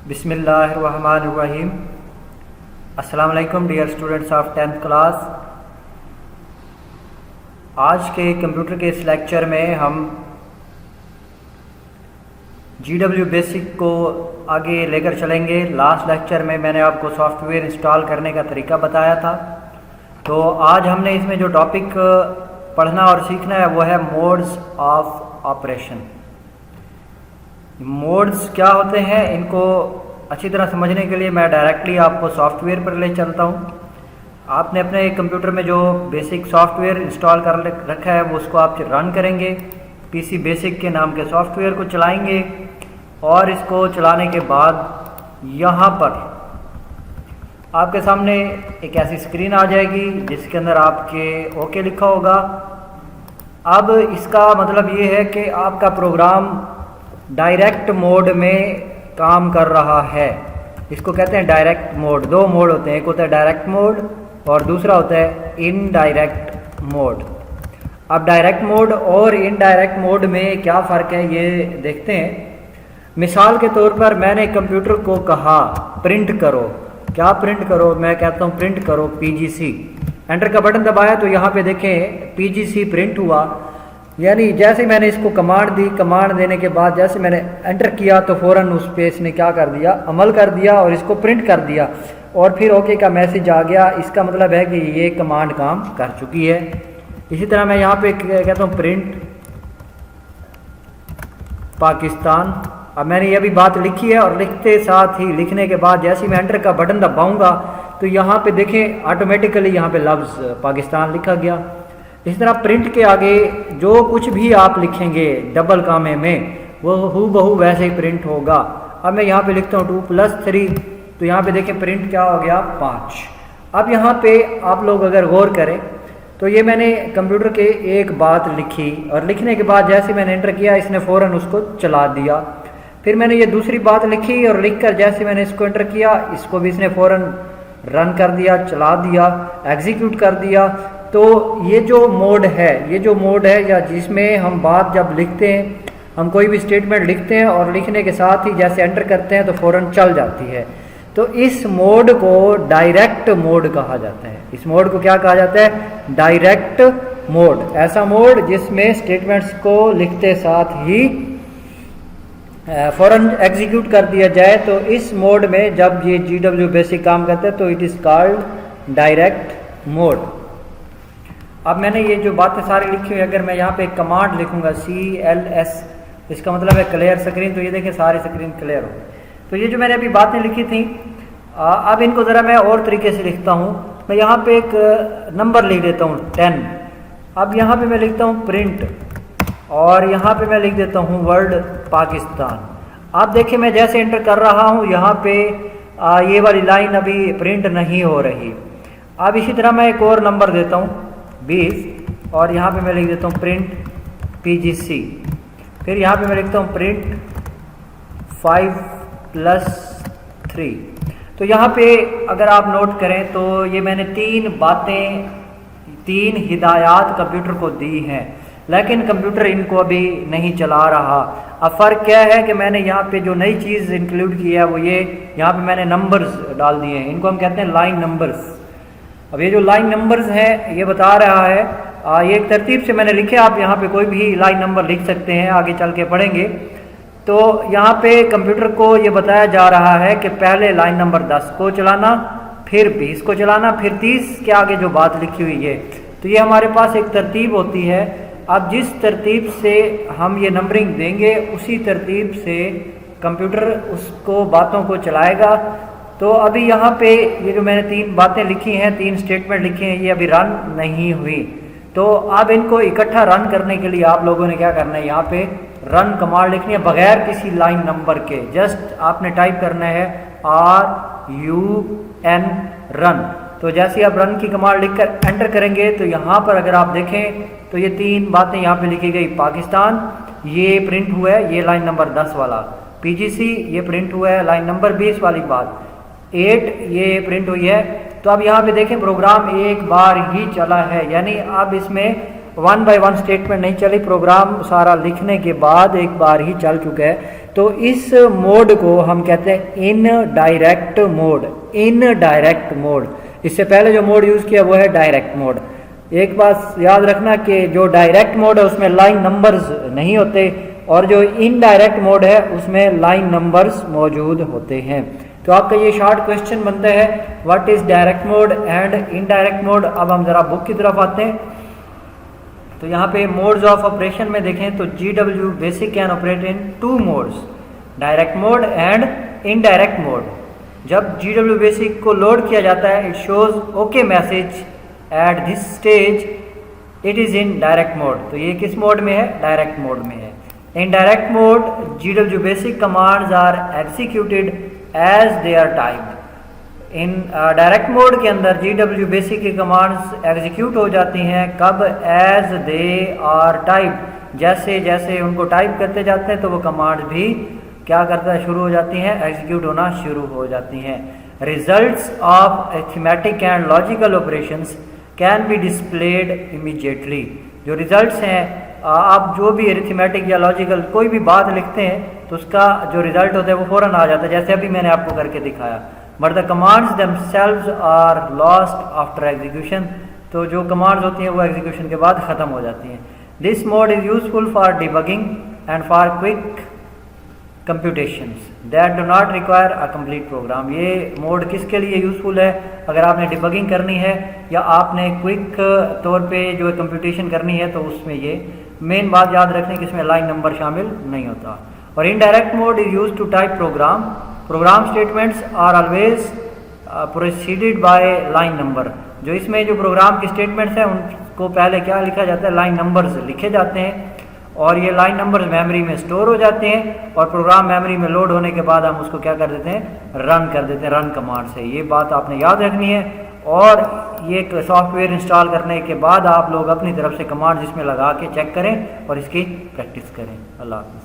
बिस्मिल्लाहिर्रहमानिर्रहीम। अस्सलाम वालेकुम dear students of 10th class. आज के कंप्यूटर के इस लेक्चर में हम GW बेसिक को आगे लेकर चलेंगे। लास्ट लेक्चर में मैंने आपको सॉफ्टवेयर इंस्टॉल करने का तरीका बताया था, तो आज हमने इसमें जो टॉपिक पढ़ना और सीखना है वो है मोड्स ऑफ ऑपरेशन। मोड्स क्या होते हैं, इनको अच्छी तरह समझने के लिए मैं डायरेक्टली आपको सॉफ्टवेयर पर ले चलता हूँ। आपने अपने कंप्यूटर में जो बेसिक सॉफ्टवेयर इंस्टॉल कर रखा है वो उसको आप रन करेंगे। पीसी बेसिक के नाम के सॉफ्टवेयर को चलाएंगे और इसको चलाने के बाद यहाँ पर आपके सामने एक ऐसी स्क्रीन आ जाएगी जिसके अंदर आपके ओके लिखा होगा। अब इसका मतलब ये है कि आपका प्रोग्राम डायरेक्ट मोड में काम कर रहा है। इसको कहते हैं डायरेक्ट मोड। दो मोड होते हैं, एक होता है डायरेक्ट मोड और दूसरा होता है इनडायरेक्ट मोड। अब डायरेक्ट मोड और इनडायरेक्ट मोड में क्या फ़र्क है ये देखते हैं। मिसाल के तौर पर मैंने कंप्यूटर को कहा प्रिंट करो। क्या प्रिंट करो? मैं कहता हूँ प्रिंट करो PGC। एंटर का बटन दबाया तो यहाँ पे देखें PGC प्रिंट हुआ। यानी जैसे मैंने इसको कमांड दी, कमांड देने के बाद जैसे मैंने एंटर किया तो फ़ौरन उस पे इसने क्या कर दिया, अमल कर दिया और इसको प्रिंट कर दिया और फिर ओके का मैसेज आ गया। इसका मतलब है कि ये कमांड काम कर चुकी है। इसी तरह मैं यहाँ पे कहता हूँ प्रिंट पाकिस्तान। अब मैंने ये भी बात लिखी है और लिखते साथ ही लिखने के बाद जैसे मैं एंटर का बटन दबाऊंगा तो यहाँ पे देखें ऑटोमेटिकली यहाँ पे लफ्ज़ पाकिस्तान लिखा गया। इस तरह प्रिंट के आगे जो कुछ भी आप लिखेंगे डबल कामे में वो हूबहू वैसे ही प्रिंट होगा। अब मैं यहाँ पे लिखता हूँ 2+3 तो यहाँ पे देखें प्रिंट क्या हो गया, 5। अब यहाँ पे आप लोग अगर गौर करें तो ये मैंने कंप्यूटर के एक बात लिखी और लिखने के बाद जैसे मैंने एंटर किया इसने फ़ौरन उसको चला दिया। फिर मैंने ये दूसरी बात लिखी और लिखकर जैसे मैंने इसको एंटर किया इसको भी इसने फ़ौरन रन कर दिया, चला दिया, एग्जीक्यूट कर दिया। तो ये जो मोड है या जिसमें हम बात जब लिखते हैं, हम कोई भी स्टेटमेंट लिखते हैं और लिखने के साथ ही जैसे एंटर करते हैं तो फ़ौरन चल जाती है। तो इस मोड को डायरेक्ट मोड कहा जाता है। इस मोड को क्या कहा जाता है? Direct mode. ऐसा मोड जिसमें स्टेटमेंट्स को लिखते साथ ही फ़ौरन एग्जीक्यूट कर दिया जाए। तो इस मोड में जब ये GW बेसिक काम करता है तो it is called direct mode. अब मैंने ये जो बातें सारी लिखी हुई, अगर मैं यहाँ पे कमांड लिखूंगा CLS, इसका मतलब है क्लियर स्क्रीन, तो ये देखें सारी स्क्रीन क्लियर हो। तो ये जो मैंने अभी बातें लिखी थी अब इनको ज़रा मैं और तरीके से लिखता हूँ। मैं यहाँ पे एक नंबर लिख देता हूँ 10। अब यहाँ पे मैं लिखता हूँ प्रिंट और यहाँ पे मैं लिख देता हूँ वर्ड पाकिस्तान। आप देखें मैं जैसे एंटर कर रहा हूँ यहाँ पे ये वाली लाइन अभी प्रिंट नहीं हो रही। अब इसी तरह मैं एक और नंबर देता हूँ 20 और यहाँ पे मैं लिख देता हूँ प्रिंट PGC। फिर यहाँ पे मैं लिखता हूँ प्रिंट 5+3। तो यहाँ पे अगर आप नोट करें तो ये मैंने 3 हिदायत कंप्यूटर को दी हैं, लेकिन कंप्यूटर इनको अभी नहीं चला रहा। अब फ़र्क क्या है कि मैंने यहाँ पे जो नई चीज़ इंक्लूड की है वो ये, यहाँ पे मैंने नंबर्स डाल दिए हैं। इनको हम कहते हैं लाइन नंबर्स। अब ये जो लाइन नंबर्स है ये बता रहा है ये एक तरतीब से मैंने लिखे। आप यहाँ पे कोई भी लाइन नंबर लिख सकते हैं, आगे चल के पढ़ेंगे। तो यहाँ पे कंप्यूटर को ये बताया जा रहा है कि पहले लाइन नंबर 10 को चलाना, फिर 20 को चलाना, फिर 30 के आगे जो बात लिखी हुई है। तो ये हमारे पास एक तरतीब होती है। अब जिस तरतीब से हम ये नंबरिंग देंगे उसी तरतीब से कंप्यूटर उसको बातों को चलाएगा। तो अभी यहाँ पे ये जो मैंने 3 बातें लिखी हैं, 3 स्टेटमेंट लिखे हैं, ये अभी रन नहीं हुई। तो अब इनको इकट्ठा रन करने के लिए आप लोगों ने क्या करना है, यहाँ पे रन कमांड लिखनी है बगैर किसी लाइन नंबर के। जस्ट आपने टाइप करना है RUN रन। तो जैसे आप रन की कमांड लिखकर एंटर करेंगे तो यहाँ पर अगर आप देखें तो ये 3 बातें यहाँ पे लिखी गई। पाकिस्तान ये प्रिंट हुआ है, ये लाइन नंबर 10 वाला। PGC ये प्रिंट हुआ है, लाइन नंबर 20 वाली बात। 8 ये प्रिंट हुई है। तो अब यहाँ पे देखें प्रोग्राम एक बार ही चला है, यानी अब इसमें 1 बाय 1 स्टेटमेंट नहीं चली। प्रोग्राम सारा लिखने के बाद एक बार ही चल चुका है। तो इस मोड को हम कहते हैं इनडायरेक्ट मोड। इनडायरेक्ट मोड, इससे पहले जो मोड यूज़ किया वो है डायरेक्ट मोड। एक बात याद रखना कि जो डायरेक्ट मोड है उसमें लाइन नंबर्स नहीं होते और जो इनडायरेक्ट मोड है उसमें लाइन नंबर्स मौजूद होते हैं। तो आपका ये शॉर्ट क्वेश्चन बनता है what is direct mode and indirect mode. अब हम ज़रा बुक की तरफ आते हैं। तो यहाँ पे मोड्स ऑफ ऑपरेशन में देखें तो GW basic can operate in 2 modes, direct mode and indirect mode. जब GW बेसिक को लोड किया जाता है, it shows okay message at this stage it is in direct mode. तो ये किस मोड में है? डायरेक्ट मोड में है। In direct mode GW basic commands are executed as they are typed. In direct mode के अंदर GW बेसिक की कमांड्स एग्जीक्यूट हो जाती हैं कब? एज दे आर टाइप्ड, जैसे जैसे उनको टाइप करते जाते हैं तो वो कमांड्स भी क्या करता है? शुरू हो जाती हैं, एग्जीक्यूट होना शुरू हो जाती हैं। Results of arithmetic and logical operations can be displayed immediately. जो रिजल्ट्स हैं, आप जो भी अरिथमेटिक या लॉजिकल कोई भी बात लिखते हैं तो उसका जो रिजल्ट होता है वो फ़ौरन आ जाता है, जैसे अभी मैंने आपको करके दिखाया। But the commands themselves are lost after execution. तो जो कमांड्स होती हैं वो एग्जीक्यूशन के बाद ख़त्म हो जाती हैं। This mode is useful for debugging and for quick computations that do not require a complete program. ये मोड किसके लिए यूज़फुल है? अगर आपने डिबगिंग करनी है या आपने क्विक तौर पे जो कंप्यूटेशन करनी है तो उसमें ये मेन बात याद रखने की इसमें लाइन नंबर शामिल नहीं होता। और indirect mode is use to type program. Program statements are always proceeded by line number. जो इसमें जो प्रोग्राम की स्टेटमेंट्स हैं उनको पहले क्या लिखा जाता है? लाइन नंबर्स लिखे जाते हैं और ये लाइन नंबर्स मेमोरी में स्टोर हो जाते हैं और प्रोग्राम मेमोरी में लोड होने के बाद हम उसको क्या कर देते हैं? रन कर देते हैं रन कमांड से। ये बात आपने याद रखनी है और ये सॉफ्टवेयर इंस्टॉल करने के बाद आप लोग अपनी तरफ से कमांड इसमें लगा के चेक करें और इसकी प्रैक्टिस करें। अल्लाह हाफ़िज़।